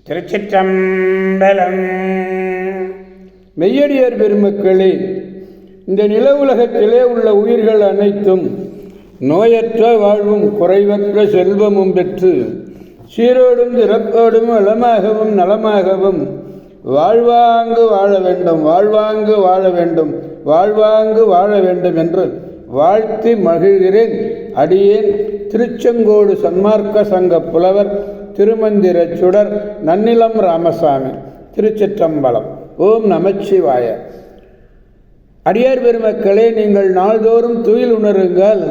திருச்சிற்றம்பலம். மெய்யடியார் பெருமக்களே, இந்த நில உலகத்திலே உள்ள உயிர்கள் அனைத்தும் நோயற்ற வாழ்வும் குறைவற்ற செல்வமும் பெற்று சீரோடும் சிறப்போடும் வளமாகவும் நலமாகவும் வாழ்வாங்கு வாழ வேண்டும், வாழ்வாங்கு வாழ வேண்டும், வாழ்வாங்கு வாழ வேண்டும் என்று வாழ்த்தி மகிழ்கிறேன். அடியேன் திருச்செங்கோடு சன்மார்க்க சங்க புலவர் திருமந்திர சுடர் நன்னிலம் ராமசாமி. திருச்சிற்றம்பலம். ஓம் நமச்சிவாய. அடியார் பெருமக்களே, நீங்கள் நாள்தோறும் துயில் உணருங்கள்,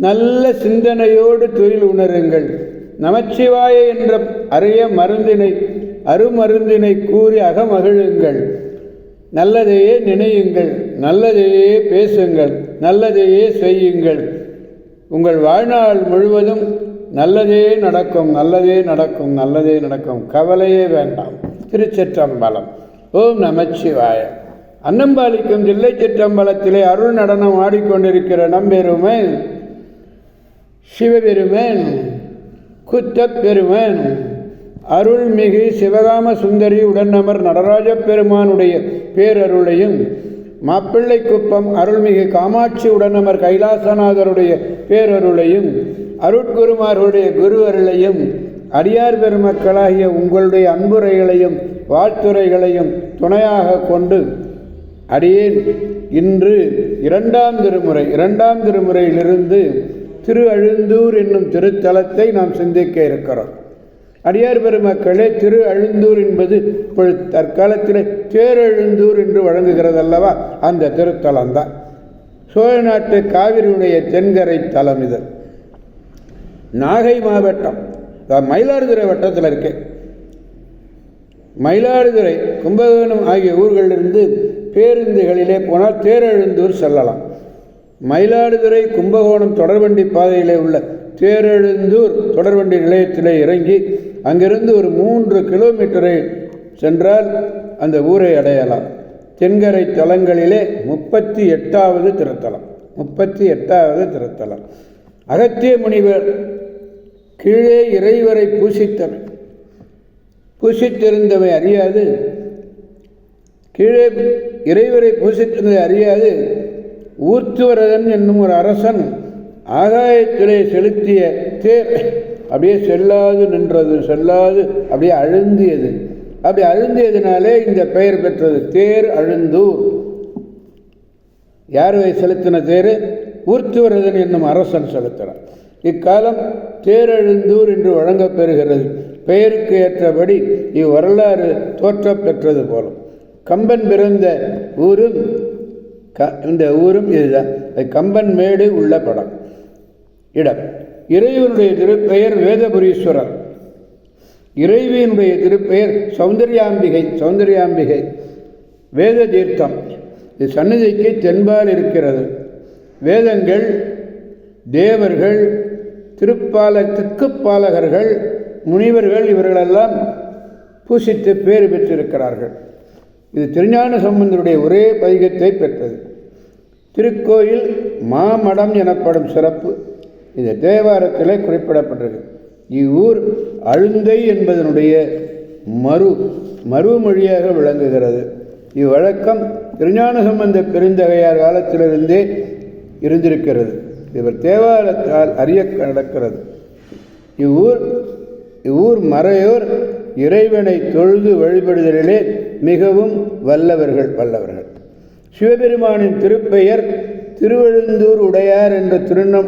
நல்ல சிந்தனையோடு துயில் உணருங்கள். நமச்சிவாய என்ற அரிய மருந்தினை அருமருந்தினை கூறி அகமகிழுங்கள். நல்லதையே நினையுங்கள், நல்லதையே பேசுங்கள், நல்லதையே செய்யுங்கள். உங்கள் வாழ்நாள் முழுவதும் நல்லதே நடக்கும், நல்லதே நடக்கும், நல்லதே நடக்கும். கவலையே வேண்டாம். திருச்சிற்றம்பலம். ஓம் நமச்சிவாய. அன்னம்பாலிக்கும் தில்லை சிற்றம்பலத்திலே அருள் நடனம் ஆடிக்கொண்டிருக்கிற நம்பெருமேன் சிவபெருமேன் குற்றப்பெருமேன் அருள்மிகு சிவகாம சுந்தரி உடனமர் நடராஜ பெருமானுடைய பேரருளையும், மாப்பிள்ளை குப்பம் அருள்மிகு காமாட்சி உடனமர் கைலாசநாதருடைய பேரருளையும், அருட்குருமார்களுடைய குரு அருளையும், அடியார் பெருமக்களாகிய உங்களுடைய அன்புரைகளையும் வாழ்த்துரைகளையும் துணையாக கொண்டு அடியேன் இன்று இரண்டாம் திருமுறையிலிருந்து திரு அழுந்தூர் என்னும் திருத்தலத்தை நாம் சிந்திக்க இருக்கிறோம். அடியார் பெருமக்களே, திரு அழுந்தூர் என்பது இப்பொழுது தற்காலத்தில் தேரெழுந்தூர் என்று வழங்குகிறது அல்லவா, அந்த திருத்தலம்தான். சோழ நாட்டு காவிரியுடைய தென்கரை தலம். இது நாகை மாவட்டம், மயிலாடுதுறை வட்டத்தில் இருக்கு. மயிலாடுதுறை, கும்பகோணம் ஆகிய ஊர்களிலிருந்து பேருந்துகளிலே போனால் தேரெழுந்தூர் செல்லலாம். மயிலாடுதுறை கும்பகோணம் தொடர்வண்டி பாதையிலே உள்ள தேரெழுந்தூர் தொடர்வண்டி நிலையத்திலே இறங்கி அங்கிருந்து ஒரு 3 கிலோமீட்டரை சென்றால் அந்த ஊரை அடையலாம். தென்கரை தலங்களிலே 38வது திருத்தலம். 38வது திருத்தலம். அகத்திய முனிவர் கீழே இறைவரை பூசித்திருந்தவை அறியாது, கீழே இறைவரை பூசித்திருந்ததை அறியாது ஊர்த்துவரதன் என்னும் ஒரு அரசன் ஆகாயத்திலே செலுத்திய தேர் அப்படியே செல்லாது நின்றது, செல்லாது அப்படியே அழுந்தியது. அப்படி அழுந்தியதினாலே இந்த பெயர் பெற்றது, தேர் அழுந்தூர். யார் செலுத்தின தேர்? ஊர்த்துவரதன் என்னும் அரசன் செலுத்தினார். இக்காலம் தேரழுந்தூர் என்று வழங்கப்பெறுகிறது. பெயருக்கு ஏற்றபடி இவ்வரலாறு தோற்ற பெற்றது போலும். கம்பன் பிறந்த ஊரும் இந்த ஊரும் இதுதான். கம்பன் மேடு உள்ள படம் இடம். இறைவனுடைய திருப்பெயர் வேதபுரீஸ்வரர். இறைவியினுடைய திருப்பெயர் சௌந்தர்யாம்பிகை. வேத தீர்த்தம் இது சந்நிதிக்கு தென்பால் இருக்கிறது. வேதங்கள், தேவர்கள், திக்குப்பாலகர்கள், முனிவர்கள் இவர்களெல்லாம் பூசித்து பேறு பெற்றிருக்கிறார்கள். இது திருஞான சம்பந்தருடைய ஒரே பதிகத்தை பெற்றது. திருக்கோயில் மாமடம் எனப்படும் சிறப்பு இது தேவாரத்திலே குறிப்பிடப்பட்டது. இவ்வூர் அழுந்தை என்பதனுடைய மறுமொழியாக விளங்குகிறது. இவ்வழக்கம் திருஞான சம்பந்த பெருந்தகையார் காலத்திலிருந்தே இருந்திருக்கிறது. இவர் தேவாரத்தால் அறிய நடக்கிறது. இவ்வூர் மறையோர் இறைவனை தொழுது வழிபடுதலிலே மிகவும் வல்லவர்கள். சிவபெருமானின் திருப்பெயர் திருவழுந்தூர் உடையார் என்ற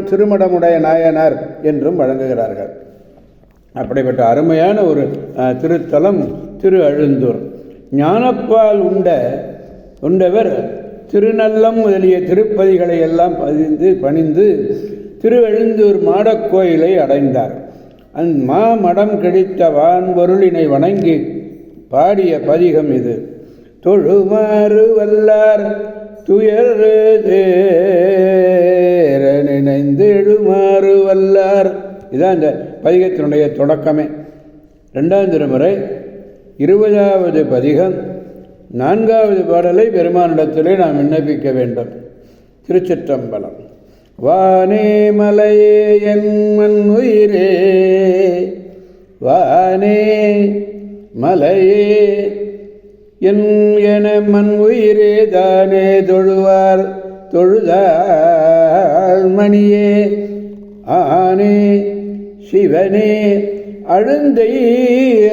திருமடமுடைய நாயனார் என்றும் வழங்குகிறார்கள். அப்படிப்பட்ட அருமையான ஒரு திருத்தலம் திரு அழுந்தூர். ஞானப்பால் உண்டவர் திருநல்லம் முதலிய திருப்பதிகளை எல்லாம் பணிந்து திருவழுந்தூர் மாடக்கோயிலை அடைந்தார். மாமடம் கிடைத்த வான்பொருளினை வணங்கி பாடிய பதிகம் இது. தொழுமாறு வல்லார் துயர் நினைந்து எழுமாறு வல்லார். இதுதான் இந்த பதிகத்தினுடைய தொடக்கமே. 2ஆம் திருமுறை 20வது பதிகம் 4வது பாடலை பெருமானிடத்திலே நாம் விண்ணப்பிக்க வேண்டும். திருச்சிற்றம்பலம். வானே மலையே என் மண் உயிரே, வானே மலையே என மண் உயிரே தானே தொழுவார் தொழுதாள் மணியே ஆனே சிவனே அழுந்தை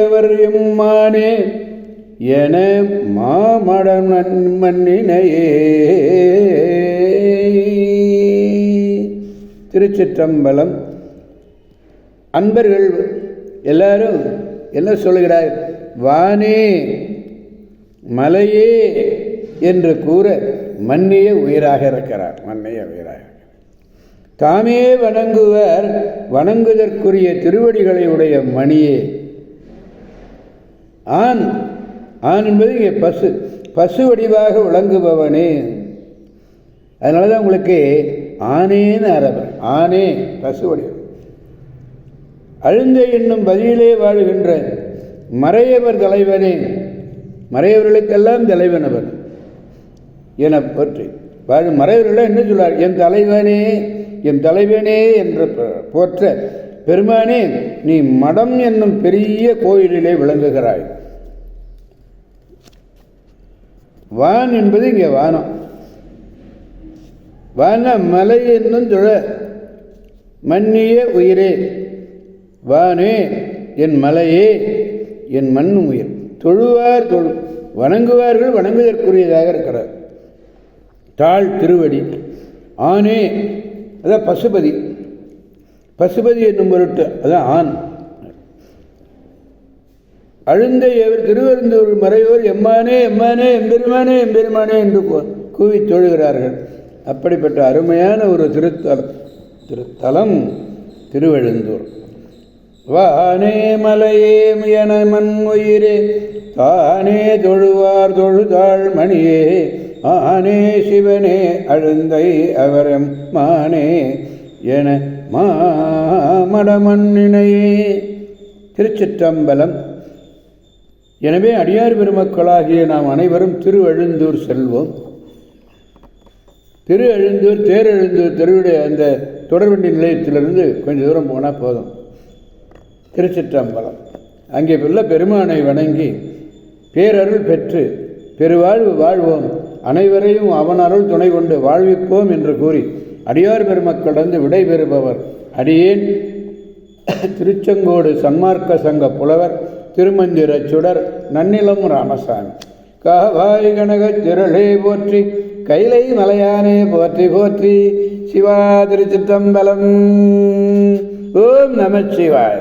அவர் எம்மானே என மாமடம் மண்ணினையே. திருச்சிற்றம்பலம். அன்பர்கள் எல்லாரும் என்ன சொல்கிறார்? வானே மலையே என்று கூற மன்னிய உயிராக இருக்கிறார். மன்னிய உயிராக தாமே வணங்குவர் வணங்குதற்குரிய திருவடிகளை உடைய மணியே. ஆண் ஆண் என்பது இங்கே பசு, பசு வடிவாக விளங்குபவனே. அதனால தான் உங்களுக்கு ஆனேன்னு அரபர். ஆனே பசு வடிவம். அழுந்தை என்னும் பதியிலே வாழுகின்ற மறையவர் தலைவனே, மறையவர்களுக்கெல்லாம் தலைவனவர் என போற்றி வாழும் மறையவர்கள் என்ன சொல்வார்? என் தலைவனே என் தலைவனே என்று போற்ற பெருமானே, நீ மடம் என்னும் பெரிய கோயிலிலே விளங்குகிறாய். வான் என்பது இங்கே வானம். வான மலை என்னும் தொழ மன்னிய உயிரே. வானே என் மலையே என் மண்ணும் உயிர். தொழுவார் வணங்குவார்கள் வணங்குவதற்குரியதாக இருக்கிறார். தாழ் திருவடி. ஆனே அதான் பசுபதி. பசுபதி என்னும் பொருட்டு அதான் ஆண். அழுந்தை அவர் திருவருந்தூர் மறையோர் எம்மானே எம்மானே எம்பெருமானே எம்பெருமானே என்று கூவி தொழுகிறார்கள். அப்படிப்பட்ட அருமையான ஒரு திருத்தலம் திருவெழுந்தூர். வானே மலையே என மண் உயிரே தானே தொழுவார் தொழுதாள் மணியே ஆனே சிவனே அழுந்தை அவரம் மானே என மாமடமண்ணினையே. திருச்சிற்றம்பலம். எனவே அடியார் பெருமக்களாகிய நாம் அனைவரும் திருவெழுந்தூர் செல்வோம். திருவெழுந்தூர் தேரெழுந்தூர் தெருவுடைய அந்த தொடர்வண்டி நிலையத்திலிருந்து கொஞ்சம் தூரம் போனால் போதும். திருச்சிற்றம்பலம். அங்கே உள்ள பெருமானை வணங்கி பேரருள் பெற்று பெருவாழ்வு வாழ்வோம், அனைவரையும் அவன் அருள் துணை கொண்டு வாழ்விப்போம் என்று கூறி அடியார் பெருமக்களிடந்து விடைபெறுபவர் அடியேன் திருச்செங்கோடு சன்மார்க்க சங்க புலவர் திருமந்திர சுடர் நன்னிலம் ராமசாமி. காவாய் கனகத் திரளே போற்றி கைலை மலையானே போற்றி போற்றி. சிவா திருச்சிற்றம்பலம். ஓம் நமச்சிவாய.